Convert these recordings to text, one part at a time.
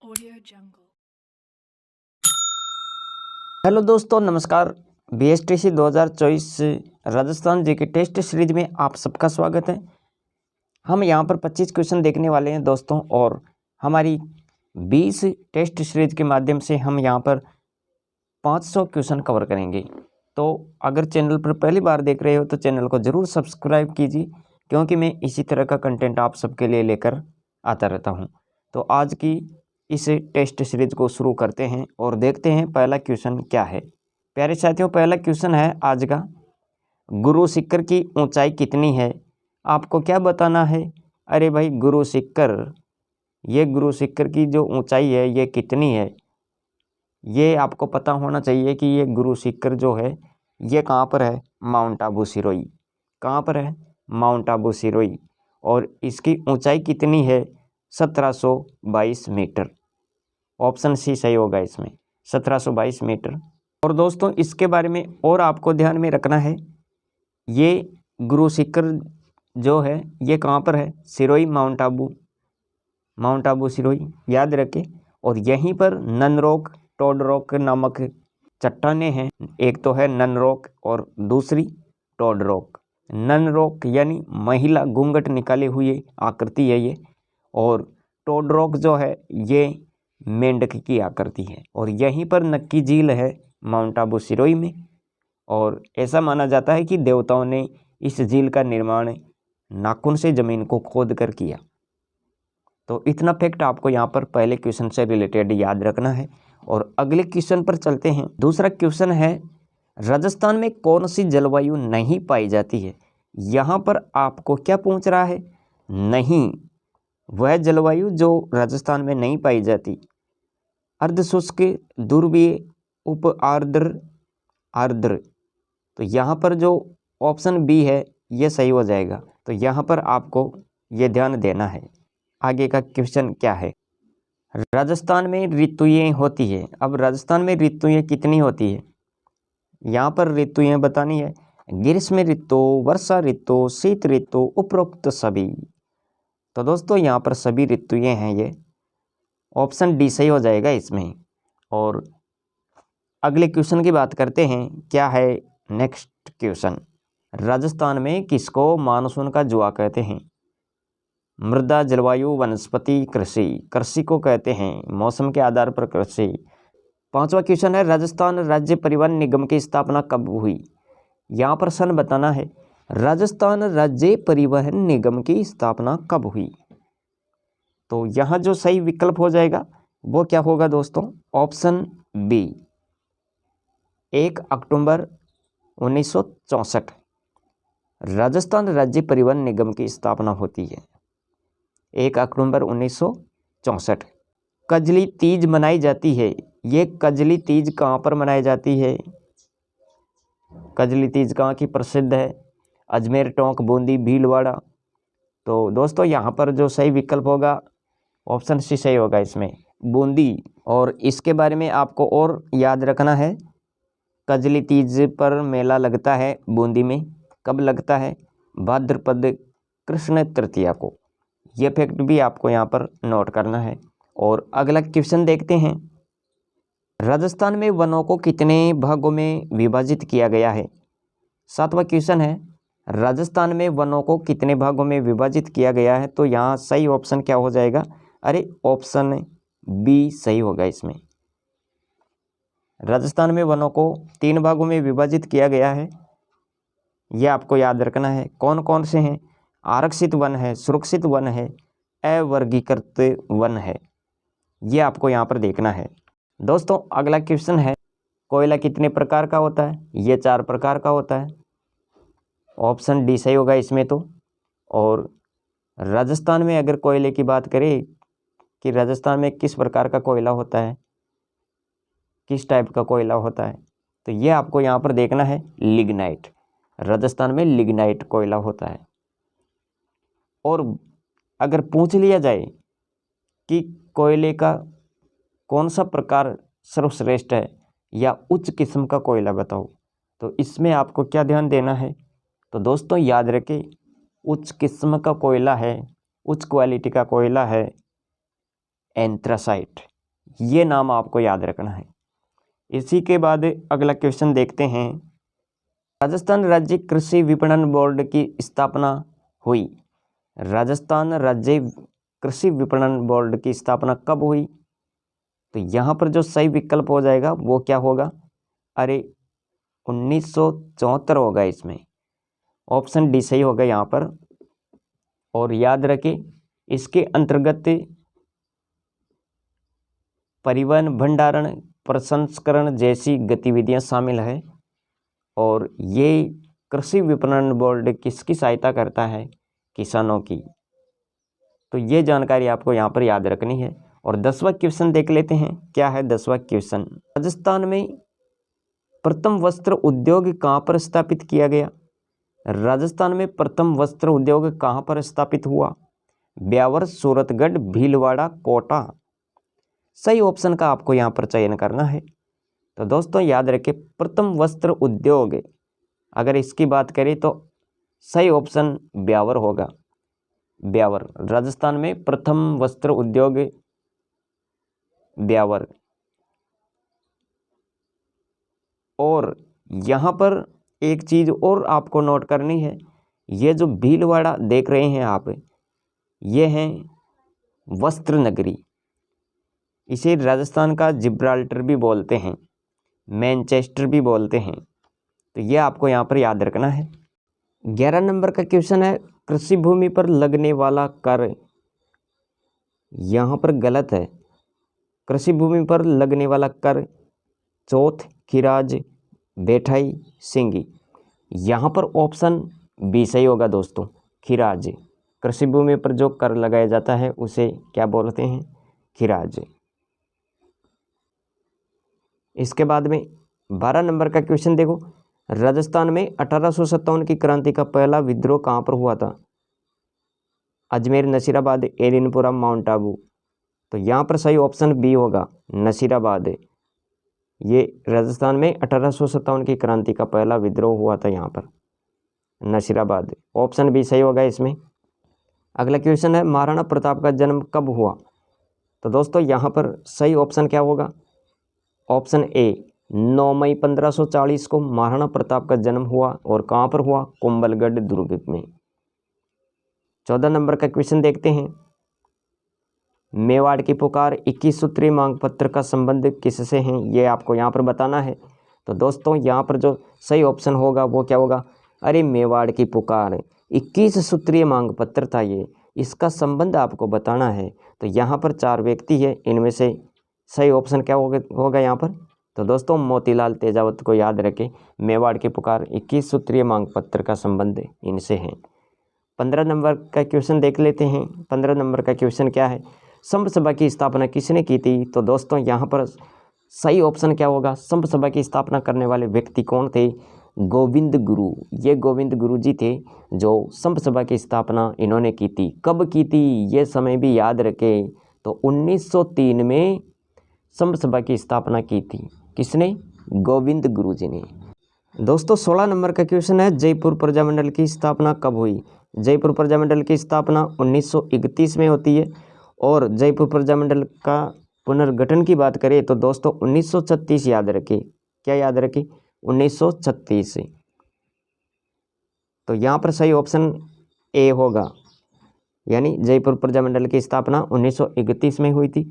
Audio Jungle। Hello दोस्तों, नमस्कार। BSTC 2024 Rajasthan GK test series में आप सबका स्वागत है। हम यहाँ पर 25 क्वेश्चन देखने वाले हैं दोस्तों, और हमारी 20 टेस्ट सीरीज के माध्यम से हम यहाँ पर 500 क्वेश्चन कवर करेंगे। तो अगर चैनल पर पहली बार देख रहे हो तो चैनल को ज़रूर सब्सक्राइब कीजिए, क्योंकि मैं इसी तरह का कंटेंट आप सबके लिए लेकर आता रहता हूँ। तो आज की इस टेस्ट सीरीज को शुरू करते हैं और देखते हैं पहला क्वेश्चन क्या है। प्यारे साथियों, पहला क्वेश्चन है आज का, गुरु शिखर की ऊंचाई कितनी है? आपको क्या बताना है? अरे भाई, गुरु शिखर की जो ऊंचाई है ये कितनी है, ये आपको पता होना चाहिए कि ये गुरु शिखर जो है ये कहाँ पर है? माउंट आबू सिरोही। कहाँ पर है? माउंट आबू सिरोही। और इसकी ऊंचाई कितनी है? 1722 मीटर। ऑप्शन सी सही होगा इसमें, 1722 मीटर। और दोस्तों, इसके बारे में और आपको ध्यान में रखना है, ये गुरु शिखर जो है ये कहाँ पर है? सिरोही, माउंट आबू सिरोही, याद रखें। और यहीं पर ननरोक, टोडरोक नामक चट्टानें हैं। एक तो है ननरोक और दूसरी टोडरोक। ननरोक यानी महिला घूंघट निकाले हुए आकृति है ये, और टोडरोक जो है ये मेंढक की आकृति है। और यहीं पर नक्की झील है माउंट आबू सिरोही में, और ऐसा माना जाता है कि देवताओं ने इस झील का निर्माण नाखून से जमीन को खोद कर किया। तो इतना फैक्ट आपको यहाँ पर पहले क्वेश्चन से रिलेटेड याद रखना है। और अगले क्वेश्चन पर चलते हैं। दूसरा क्वेश्चन है, राजस्थान में कौन सी जलवायु नहीं पाई जाती है? यहाँ पर आपको क्या पूछ रहा है? नहीं, वह जलवायु जो राजस्थान में नहीं पाई जाती, अर्धशुष्क, ध्रुवीय, उप आर्द्र, आर्द्र। तो यहाँ पर जो ऑप्शन बी है ये सही हो जाएगा। तो यहाँ पर आपको ये ध्यान देना है। आगे का क्वेश्चन क्या है? राजस्थान में ऋतुएं होती है। अब राजस्थान में ऋतुएं कितनी होती है? यहाँ पर ऋतुएं बतानी है। ग्रीष्म ऋतु, वर्षा ऋतु, शीत ऋतु, उपरोक्त सभी। तो दोस्तों यहाँ पर सभी ऋतुएं हैं, ये ऑप्शन डी सही हो जाएगा इसमें। और अगले क्वेश्चन की बात करते हैं। क्या है नेक्स्ट क्वेश्चन? राजस्थान में किसको मानसून का जुआ कहते हैं? मृदा, जलवायु, वनस्पति, कृषि। कृषि को कहते हैं, मौसम के आधार पर कृषि। पांचवा क्वेश्चन है, राजस्थान राज्य परिवहन निगम की स्थापना कब हुई? यहाँ पर सन बताना है। राजस्थान राज्य परिवहन निगम की स्थापना कब हुई? तो यहाँ जो सही विकल्प हो जाएगा वो क्या होगा दोस्तों? ऑप्शन बी, 1 अक्टूबर 1964 राजस्थान राज्य परिवहन निगम की स्थापना होती है, 1 अक्टूबर 1964। कजली तीज मनाई जाती है। ये कजली तीज कहाँ पर मनाई जाती है? कजली तीज कहाँ की प्रसिद्ध है? अजमेर, टोंक, बूंदी, भीलवाड़ा। तो दोस्तों यहाँ पर जो सही विकल्प होगा ऑप्शन सी सही होगा इसमें, बूंदी। और इसके बारे में आपको और याद रखना है, कजली तीज पर मेला लगता है बूंदी में। कब लगता है? भाद्रपद कृष्ण तृतीया को। यह फैक्ट भी आपको यहाँ पर नोट करना है। और अगला क्वेश्चन देखते हैं। राजस्थान में वनों को कितने भागों में विभाजित किया गया है? सातवां क्वेश्चन है, राजस्थान में वनों को कितने भागों में विभाजित किया गया है? तो यहाँ सही ऑप्शन क्या हो जाएगा? अरे ऑप्शन बी सही होगा इसमें। राजस्थान में वनों को 3 भागों में विभाजित किया गया है। यह आपको याद रखना है। कौन कौन से हैं? आरक्षित वन है, सुरक्षित वन है, अवर्गीकृत वन है। यह आपको यहाँ पर देखना है। दोस्तों अगला क्वेश्चन है, कोयला कितने प्रकार का होता है? ये 4 प्रकार का होता है। ऑप्शन डी सही होगा इसमें तो। और राजस्थान में अगर कोयले की बात करें कि राजस्थान में किस प्रकार का कोयला होता है, किस टाइप का कोयला होता है, तो ये आपको यहाँ पर देखना है, लिग्नाइट। राजस्थान में लिग्नाइट कोयला होता है। और अगर पूछ लिया जाए कि कोयले का कौन सा प्रकार सर्वश्रेष्ठ है या उच्च किस्म का कोयला बताओ, तो इसमें आपको क्या ध्यान देना है? तो दोस्तों याद रखें, उच्च किस्म का कोयला है, उच्च क्वालिटी का कोयला है एंथ्रासाइट। ये नाम आपको याद रखना है। इसी के बाद अगला क्वेश्चन देखते हैं। राजस्थान राज्य कृषि विपणन बोर्ड की स्थापना हुई। राजस्थान राज्य कृषि विपणन बोर्ड की स्थापना कब हुई? तो यहाँ पर जो सही विकल्प हो जाएगा वो क्या होगा? अरे 1974 होगा इसमें। ऑप्शन डी सही होगा यहाँ पर। और याद रखें, इसके अंतर्गत परिवहन, भंडारण, प्रसंस्करण जैसी गतिविधियां शामिल है। और ये कृषि विपणन बोर्ड किसकी सहायता करता है? किसानों की। तो ये जानकारी आपको यहाँ पर याद रखनी है। और 10वां क्वेश्चन देख लेते हैं। क्या है 10वां क्वेश्चन? राजस्थान में प्रथम वस्त्र उद्योग कहाँ पर स्थापित किया गया? राजस्थान में प्रथम वस्त्र उद्योग कहाँ पर स्थापित हुआ? ब्यावर, सूरतगढ़, भीलवाड़ा, कोटा। सही ऑप्शन का आपको यहाँ पर चयन करना है। तो दोस्तों याद रखें, प्रथम वस्त्र उद्योग अगर इसकी बात करें तो सही ऑप्शन ब्यावर होगा। ब्यावर, राजस्थान में प्रथम वस्त्र उद्योग ब्यावर। और यहाँ पर एक चीज़ और आपको नोट करनी है। ये जो भीलवाड़ा देख रहे हैं आप, ये हैं वस्त्र नगरी। इसे राजस्थान का जिब्राल्टर भी बोलते हैं, मैनचेस्टर भी बोलते हैं। तो ये आपको यहाँ पर याद रखना है। 11 नंबर का क्वेश्चन है, कृषि भूमि पर लगने वाला कर। यहाँ पर गलत है। कृषि भूमि पर लगने वाला कर चौथ, खिराज, बैठाई, सिंगी। यहाँ पर ऑप्शन बी सही होगा दोस्तों, खिराज। कृषि भूमि पर जो कर लगाया जाता है उसे क्या बोलते हैं? खिराज। इसके बाद में 12 नंबर का क्वेश्चन देखो। राजस्थान में 1857 की क्रांति का पहला विद्रोह कहाँ पर हुआ था? अजमेर, नसीराबाद, एलिनपुरा, माउंट आबू। तो यहाँ पर सही ऑप्शन बी होगा, नसीराबाद। ये राजस्थान में 1857 की क्रांति का पहला विद्रोह हुआ था यहाँ पर, नसीराबाद। ऑप्शन बी सही होगा इसमें। अगला क्वेश्चन है, महाराणा प्रताप का जन्म कब हुआ? तो दोस्तों यहाँ पर सही ऑप्शन क्या होगा? ऑप्शन ए, 9 मई 1540 को महाराणा प्रताप का जन्म हुआ। और कहाँ पर हुआ? कुंभलगढ़ दुर्ग में। 14 नंबर का क्वेश्चन देखते हैं। मेवाड़ की पुकार 21 सूत्रीय मांग पत्र का संबंध किससे है? ये आपको यहाँ पर बताना है। तो दोस्तों यहाँ पर जो सही ऑप्शन होगा वो क्या होगा? अरे मेवाड़ की पुकार 21 सूत्रीय मांग पत्र था ये, इसका संबंध आपको बताना है। तो यहाँ पर 4 व्यक्ति है, इनमें से सही ऑप्शन क्या होगा यहाँ पर? तो दोस्तों मोतीलाल तेजावत को याद रखें, मेवाड़ की पुकार 21 सूत्रीय मांग पत्र का संबंध इनसे है। 15 नंबर का क्वेश्चन देख लेते हैं। 15 नंबर का क्वेश्चन क्या है? संप सभा की स्थापना किसने की थी? तो दोस्तों यहाँ पर सही ऑप्शन क्या होगा? संप सभा की स्थापना करने वाले व्यक्ति कौन थे? गोविंद गुरु। ये गोविंद गुरु जी थे जो संप सभा की स्थापना इन्होंने की थी। कब की थी ये समय भी याद रखें। तो 1903 में संप सभा की स्थापना की थी। किसने? गोविंद गुरु जी ने। दोस्तों 16 नंबर का क्वेश्चन है, जयपुर प्रजामंडल की स्थापना कब हुई? जयपुर प्रजामंडल की स्थापना 1931 में होती है। और जयपुर प्रजामंडल का पुनर्गठन की बात करें तो दोस्तों 1936 याद रखें। क्या याद रखें? 1936। तो यहाँ पर सही ऑप्शन ए होगा, यानी जयपुर प्रजामंडल की स्थापना 1931 में हुई थी।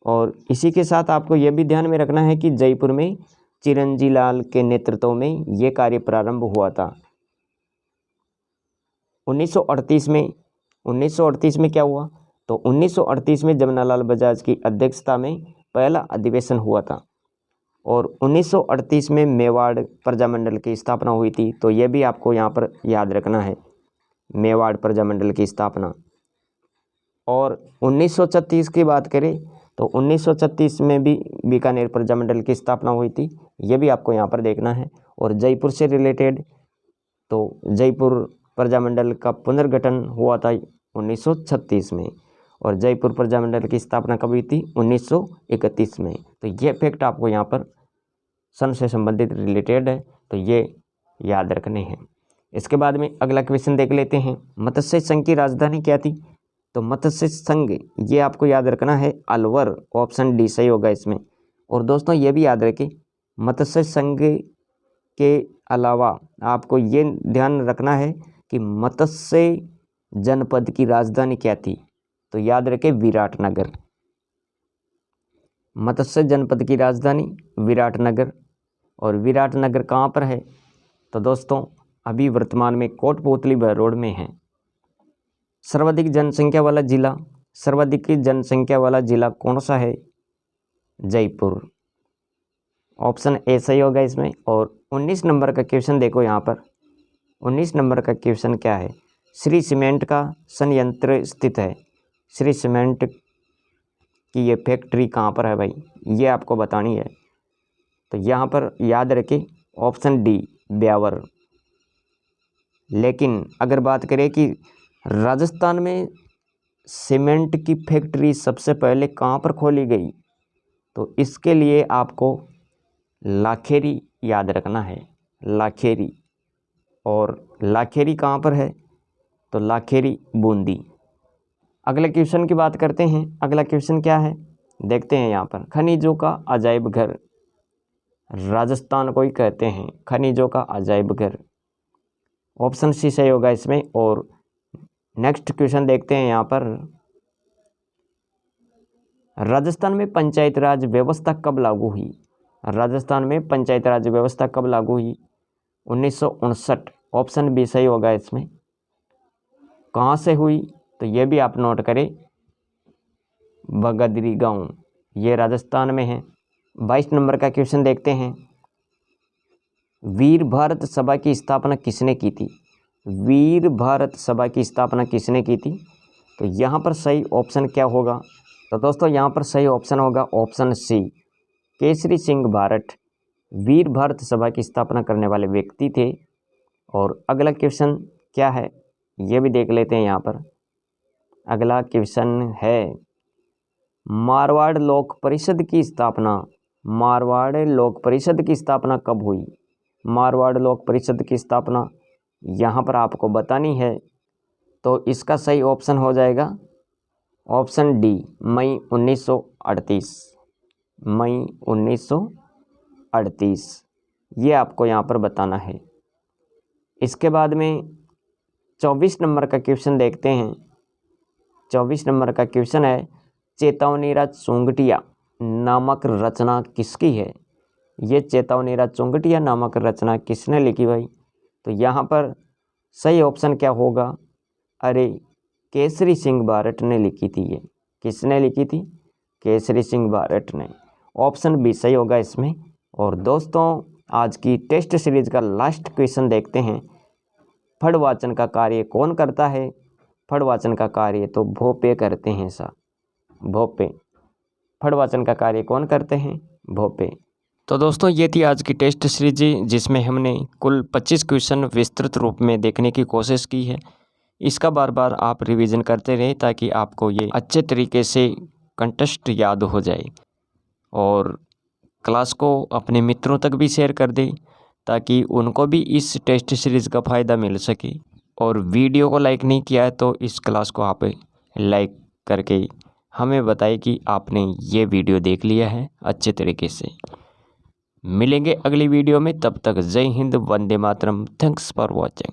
और इसी के साथ आपको यह भी ध्यान में रखना है कि जयपुर में चिरंजी लाल के नेतृत्व में ये कार्य प्रारंभ हुआ था। 1938 में क्या हुआ? तो 1938 में जमनालाल बजाज की अध्यक्षता में पहला अधिवेशन हुआ था। और 1938 में मेवाड़ प्रजामंडल की स्थापना हुई थी। तो ये भी आपको यहाँ पर याद रखना है, मेवाड़ प्रजामंडल की स्थापना। और 1936 की बात करें तो 1936 में भी बीकानेर प्रजामंडल की स्थापना हुई थी। ये भी आपको यहाँ पर देखना है। और जयपुर से रिलेटेड तो जयपुर प्रजामंडल का पुनर्गठन हुआ था 1936 में। और जयपुर प्रजामंडल की स्थापना कब हुई थी? 1931 में। तो ये फैक्ट आपको यहाँ पर सन से संबंधित रिलेटेड है, तो ये याद रखने हैं। इसके बाद में अगला क्वेश्चन देख लेते हैं। मत्स्य संघ की राजधानी क्या थी? तो मत्स्य संघ ये आपको याद रखना है अलवर, ऑप्शन डी सही होगा इसमें। और दोस्तों ये भी याद रखें मत्स्य संघ के अलावा आपको ये ध्यान रखना है कि मत्स्य जनपद की राजधानी क्या थी, तो याद रखें विराटनगर। मत्स्य जनपद की राजधानी विराटनगर। और विराटनगर कहाँ पर है, तो दोस्तों अभी वर्तमान में कोटपुतली रोड में है। सर्वाधिक जनसंख्या वाला जिला, सर्वाधिक जनसंख्या वाला जिला कौन सा है, जयपुर, ऑप्शन ए सही होगा इसमें। और 19 नंबर का क्वेश्चन देखो यहाँ पर, 19 नंबर का क्वेश्चन क्या है, श्री सीमेंट का संयंत्र स्थित है। श्री सीमेंट की ये फैक्ट्री कहाँ पर है भाई, ये आपको बतानी है। तो यहाँ पर याद रखें ऑप्शन डी ब्यावर। लेकिन अगर बात करें कि राजस्थान में सीमेंट की फैक्ट्री सबसे पहले कहाँ पर खोली गई, तो इसके लिए आपको लाखेरी याद रखना है, लाखेरी। और लाखेरी कहाँ पर है, तो लाखेरी बूंदी। अगले क्वेश्चन की बात करते हैं। अगला क्वेश्चन क्या है देखते हैं यहाँ पर, खनिजों का अजायब घर, राजस्थान को ही कहते हैं खनिजों का अजायब घर, ऑप्शन सी सही होगा इसमें। और नेक्स्ट क्वेश्चन देखते हैं यहाँ पर, राजस्थान में पंचायत राज व्यवस्था कब लागू हुई, राजस्थान में पंचायत राज व्यवस्था कब लागू हुई, 1959, ऑप्शन बी सही होगा इसमें। कहाँ से हुई, तो ये भी आप नोट करें, बगदरी गांव, ये राजस्थान में है। 22 नंबर का क्वेश्चन देखते हैं, वीर भारत सभा की स्थापना किसने की थी, वीर भारत सभा की स्थापना किसने की थी, तो यहाँ पर सही ऑप्शन क्या होगा, तो दोस्तों यहाँ पर सही ऑप्शन होगा ऑप्शन सी, केसरी सिंह भारत वीर भारत सभा की स्थापना करने वाले व्यक्ति थे। और अगला क्वेश्चन क्या है ये भी देख लेते हैं यहाँ पर। अगला क्वेश्चन है, मारवाड़ लोक परिषद की स्थापना, मारवाड़ लोक परिषद की स्थापना कब हुई, मारवाड़ लोक परिषद की स्थापना यहाँ पर आपको बतानी है। तो इसका सही ऑप्शन हो जाएगा ऑप्शन डी, मई 1938, मई 1938, ये आपको यहाँ पर बताना है। इसके बाद में 24 नंबर का क्वेश्चन देखते हैं। 24 नंबर का क्वेश्चन है, चेतावनीराज चुंगटिया नामक रचना किसकी है, ये चेतावनीराज चुंगटिया नामक रचना किसने लिखी भाई, तो यहाँ पर सही ऑप्शन क्या होगा, अरे केसरी सिंह भारत ने लिखी थी। ये किसने लिखी थी, केसरी सिंह भारत ने, ऑप्शन बी सही होगा इसमें। और दोस्तों आज की टेस्ट सीरीज का लास्ट क्वेश्चन देखते हैं, फड़ वाचन का कार्य कौन करता है, फड़ वाचन का कार्य तो भोपे करते हैं सा, भोपे, फड़ वाचन का कार्य कौन करते हैं, भोपे। तो दोस्तों ये थी आज की टेस्ट सीरीज जिसमें हमने कुल 25 क्वेश्चन विस्तृत रूप में देखने की कोशिश की है। इसका बार बार आप रिवीजन करते रहें ताकि आपको ये अच्छे तरीके से कंटेस्ट याद हो जाए। और क्लास को अपने मित्रों तक भी शेयर कर दें ताकि उनको भी इस टेस्ट सीरीज़ का फ़ायदा मिल सके। और वीडियो को लाइक नहीं किया है तो इस क्लास को आप लाइक करके हमें बताएं कि आपने ये वीडियो देख लिया है अच्छे तरीके से। मिलेंगे अगली वीडियो में, तब तक जय Hind, Vande Mataram, thanks for watching.